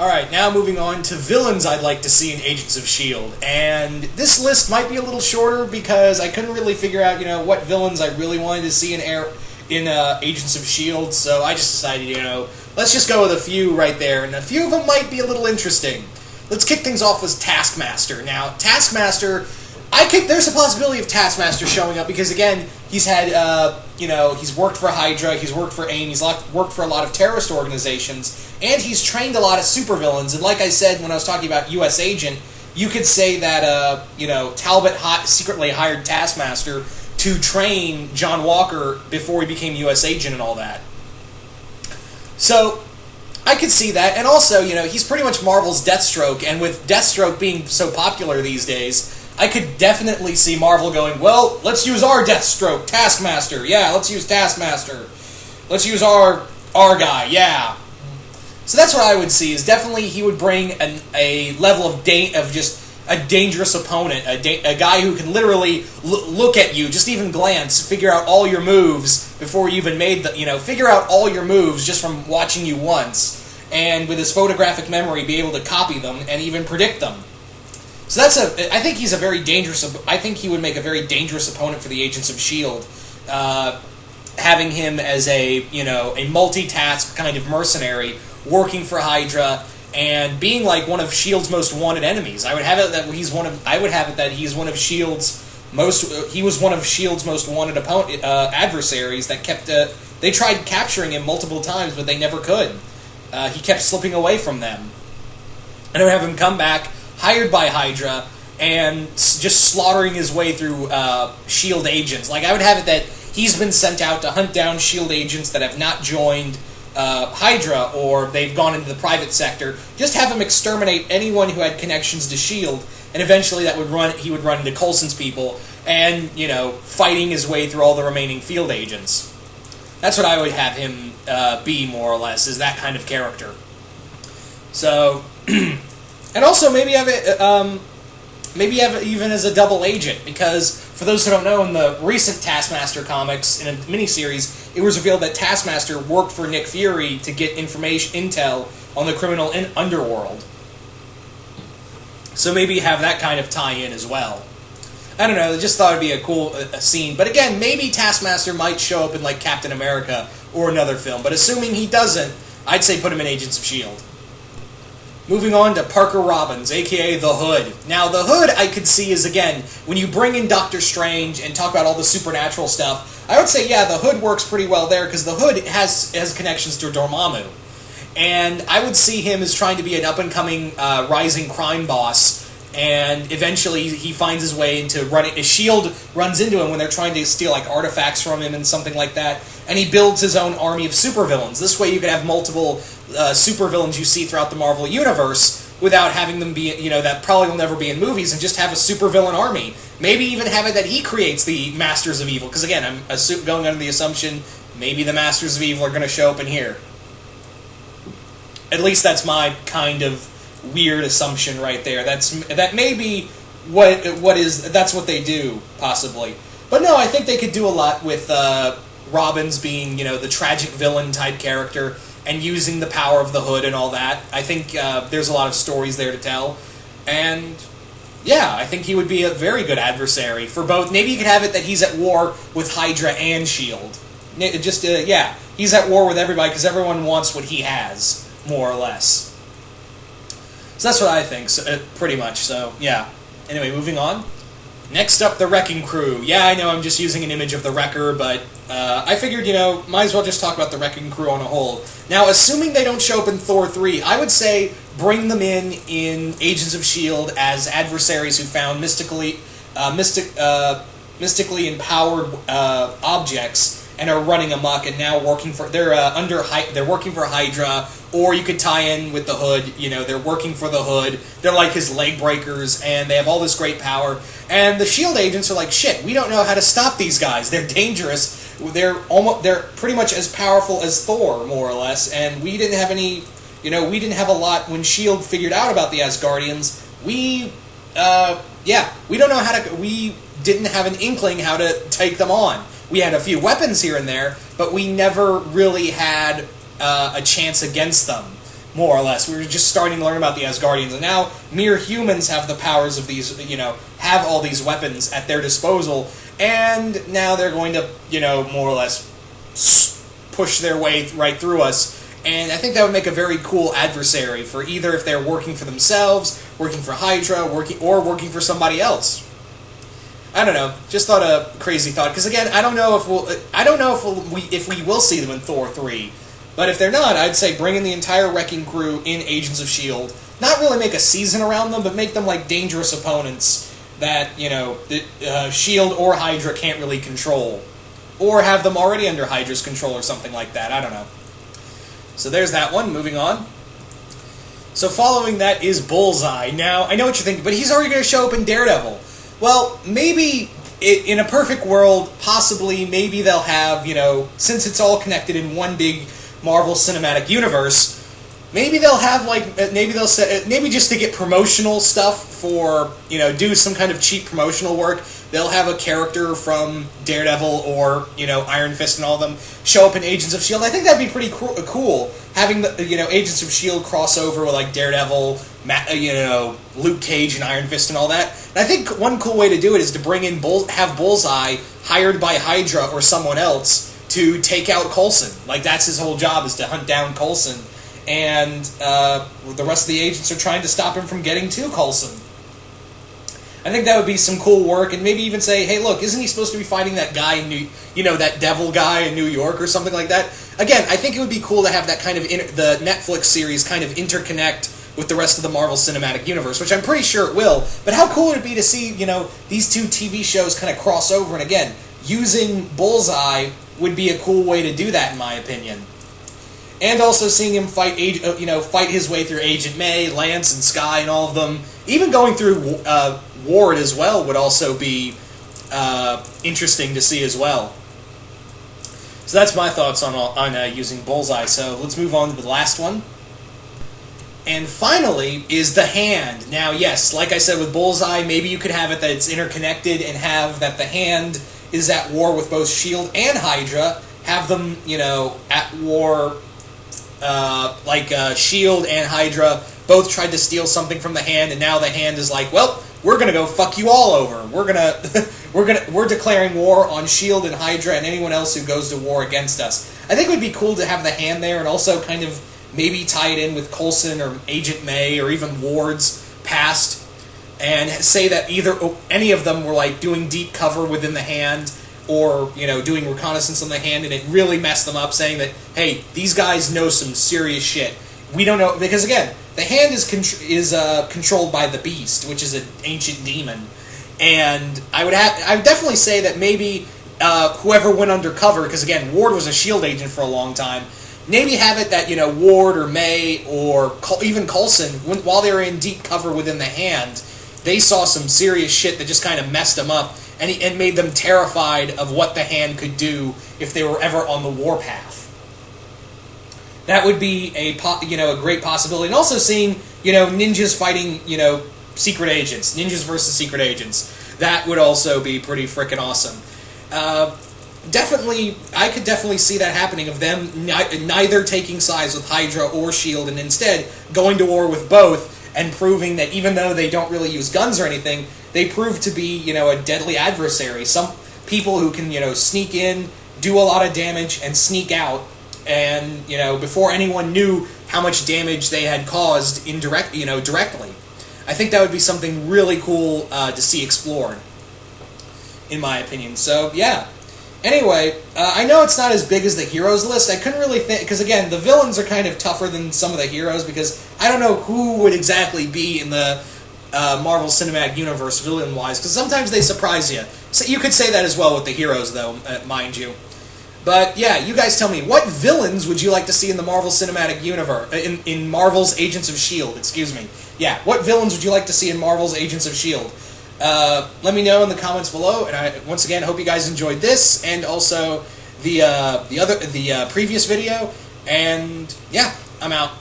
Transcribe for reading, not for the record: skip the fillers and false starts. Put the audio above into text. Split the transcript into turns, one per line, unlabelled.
Alright, now moving on to villains I'd like to see in Agents of S.H.I.E.L.D. And this list might be a little shorter because I couldn't really figure out, what villains I really wanted to see in Agents of S.H.I.E.L.D., so I just decided, let's just go with a few right there, and a few of them might be a little interesting. Let's kick things off with Taskmaster. Now, Taskmaster, there's a possibility of Taskmaster showing up because, again, he's had, he's worked for Hydra, he's worked for AIM, he's worked for a lot of terrorist organizations, and he's trained a lot of supervillains. And like I said when I was talking about U.S. Agent, you could say that, Talbot secretly hired Taskmaster to train John Walker before he became U.S. Agent and all that. So, I could see that, and also, he's pretty much Marvel's Deathstroke, and with Deathstroke being so popular these days, I could definitely see Marvel going, well, let's use our Deathstroke, Taskmaster, yeah, let's use Taskmaster. Let's use our guy, yeah. So that's what I would see, is definitely he would bring a level of just a dangerous opponent, a guy who can literally look at you, just even glance, figure out all your moves before you even made figure out all your moves just from watching you once, and with his photographic memory be able to copy them and even predict them. So I think he's a very dangerous, I think he would make a very dangerous opponent for the Agents of S.H.I.E.L.D., having him as a multitask kind of mercenary, working for Hydra, and being like one of S.H.I.E.L.D.'s most wanted enemies. I would have it that he's one of S.H.I.E.L.D.'s most wanted adversaries that they tried capturing him multiple times, but they never could. He kept slipping away from them. And I would have him come back, hired by Hydra, and just slaughtering his way through S.H.I.E.L.D. agents. Like, I would have it that he's been sent out to hunt down S.H.I.E.L.D. agents that have not joined Hydra, or they've gone into the private sector. Just have him exterminate anyone who had connections to S.H.I.E.L.D., and eventually he would run into Coulson's people, and, fighting his way through all the remaining field agents. That's what I would have him be, more or less, is that kind of character. So, and also maybe have it even as a double agent, because for those who don't know, in the recent Taskmaster comics, in a miniseries, it was revealed that Taskmaster worked for Nick Fury to get intel on the criminal underworld. So maybe have that kind of tie-in as well. I don't know, I just thought it'd be a cool scene. But again, maybe Taskmaster might show up in like Captain America or another film. But assuming he doesn't, I'd say put him in Agents of S.H.I.E.L.D. Moving on to Parker Robbins, a.k.a. The Hood. Now, The Hood, I could see is, again, when you bring in Doctor Strange and talk about all the supernatural stuff, I would say, yeah, The Hood works pretty well there, because The Hood has connections to Dormammu. And I would see him as trying to be an up-and-coming rising crime boss, and eventually he finds his way into running. S.H.I.E.L.D. runs into him when they're trying to steal like artifacts from him and something like that, and he builds his own army of supervillains. This way you could have multiple supervillains you see throughout the Marvel Universe without having them be, that probably will never be in movies, and just have a supervillain army. Maybe even have it that he creates the Masters of Evil, because again, I'm going under the assumption maybe the Masters of Evil are going to show up in here. At least that's my kind of weird assumption right there. That may be that's what they do, possibly. But no, I think they could do a lot with Robbins being, the tragic villain type character, and using the power of the Hood and all that. I think there's a lot of stories there to tell. And yeah, I think he would be a very good adversary for both. Maybe you could have it that he's at war with Hydra and S.H.I.E.L.D. Just, he's at war with everybody because everyone wants what he has, more or less. So that's what I think, pretty much. So, yeah. Anyway, moving on. Next up, the Wrecking Crew. Yeah, I know I'm just using an image of the Wrecker, but I figured, might as well just talk about the Wrecking Crew on a whole. Now, assuming they don't show up in Thor 3, I would say bring them in Agents of S.H.I.E.L.D. as adversaries who found mystically empowered objects and are running amok and now working for they're working for Hydra, or you could tie in with the Hood. They're working for the Hood. They're like his leg breakers, and they have all this great power. And the S.H.I.E.L.D. agents are like, shit, we don't know how to stop these guys. They're dangerous. They're pretty much as powerful as Thor, more or less. And we didn't have any, we didn't have a lot when S.H.I.E.L.D. figured out about the Asgardians. We don't know how to. We didn't have an inkling how to take them on. We had a few weapons here and there, but we never really had a chance against them. more or less. We were just starting to learn about the Asgardians, and now mere humans have the powers of these, have all these weapons at their disposal, and now they're going to, more or less push their way right through us. And I think that would make a very cool adversary for either if they're working for themselves, working for Hydra, working for somebody else. I don't know. Just thought a crazy thought, because again, I don't know if we will see them in Thor 3. But if they're not, I'd say bring in the entire Wrecking Crew in Agents of S.H.I.E.L.D. Not really make a season around them, but make them like dangerous opponents that, S.H.I.E.L.D. or Hydra can't really control. Or have them already under Hydra's control or something like that. I don't know. So there's that one. Moving on. So following that is Bullseye. Now, I know what you're thinking, but he's already going to show up in Daredevil. Well, maybe in a perfect world, possibly, maybe they'll have, since it's all connected in one big Marvel Cinematic Universe, maybe they'll have, maybe just to get promotional stuff for, do some kind of cheap promotional work, they'll have a character from Daredevil or, Iron Fist and all of them show up in Agents of S.H.I.E.L.D. I think that'd be pretty cool, having the, Agents of S.H.I.E.L.D. cross over with, Daredevil, Luke Cage and Iron Fist and all that. And I think one cool way to do it is to bring in have Bullseye hired by Hydra or someone else to take out Coulson. That's his whole job, is to hunt down Coulson. And the rest of the agents are trying to stop him from getting to Coulson. I think that would be some cool work, and maybe even say, hey, look, isn't he supposed to be fighting that guy in that devil guy in New York or something like that? Again, I think it would be cool to have that kind of, the Netflix series kind of interconnect with the rest of the Marvel Cinematic Universe, which I'm pretty sure it will. But how cool would it be to see, these two TV shows kind of cross over, and again, using Bullseye would be a cool way to do that, in my opinion. And also seeing him fight his way through Agent May, Lance, and Skye, and all of them. Even going through Ward as well would also be interesting to see as well. So that's my thoughts on using Bullseye. So let's move on to the last one. And finally is the Hand. Now, yes, like I said with Bullseye, maybe you could have it that it's interconnected and have that the Hand is at war with both S.H.I.E.L.D. and Hydra. Have them, at war, S.H.I.E.L.D. and Hydra both tried to steal something from the Hand, and now the Hand is like, well, we're gonna go fuck you all over. We're declaring war on S.H.I.E.L.D. and Hydra and anyone else who goes to war against us. I think it would be cool to have the Hand there, and also kind of maybe tie it in with Coulson or Agent May or even Ward's past, and say that any of them were doing deep cover within the Hand, or doing reconnaissance on the Hand, and it really messed them up, saying that, hey, these guys know some serious shit. We don't know, because again, the Hand is controlled by the Beast, which is an ancient demon, and I would definitely say that maybe whoever went undercover, because again, Ward was a S.H.I.E.L.D. agent for a long time. Maybe have it that, Ward or May or even Coulson, while they were in deep cover within the Hand, they saw some serious shit that just kind of messed them up and made them terrified of what the Hand could do if they were ever on the warpath. That would be a great possibility. And also seeing, ninjas fighting, secret agents. Ninjas versus secret agents. That would also be pretty freaking awesome. I could definitely see that happening, of them neither taking sides with Hydra or S.H.I.E.L.D. and instead going to war with both and proving that even though they don't really use guns or anything, they prove to be, a deadly adversary. Some people who can, sneak in, do a lot of damage, and sneak out, and, before anyone knew how much damage they had caused directly. I think that would be something really cool to see explored, in my opinion. So, yeah. Anyway, I know it's not as big as the heroes list. I couldn't really think, because again, the villains are kind of tougher than some of the heroes, because I don't know who would exactly be in the Marvel Cinematic Universe villain-wise, because sometimes they surprise you. So you could say that as well with the heroes, though, mind you. But yeah, you guys tell me, what villains would you like to see in the Marvel Cinematic Universe, in Marvel's Agents of S.H.I.E.L.D., excuse me. Yeah, what villains would you like to see in Marvel's Agents of S.H.I.E.L.D.? Let me know in the comments below, and I once again hope you guys enjoyed this and also the previous video. And yeah, I'm out.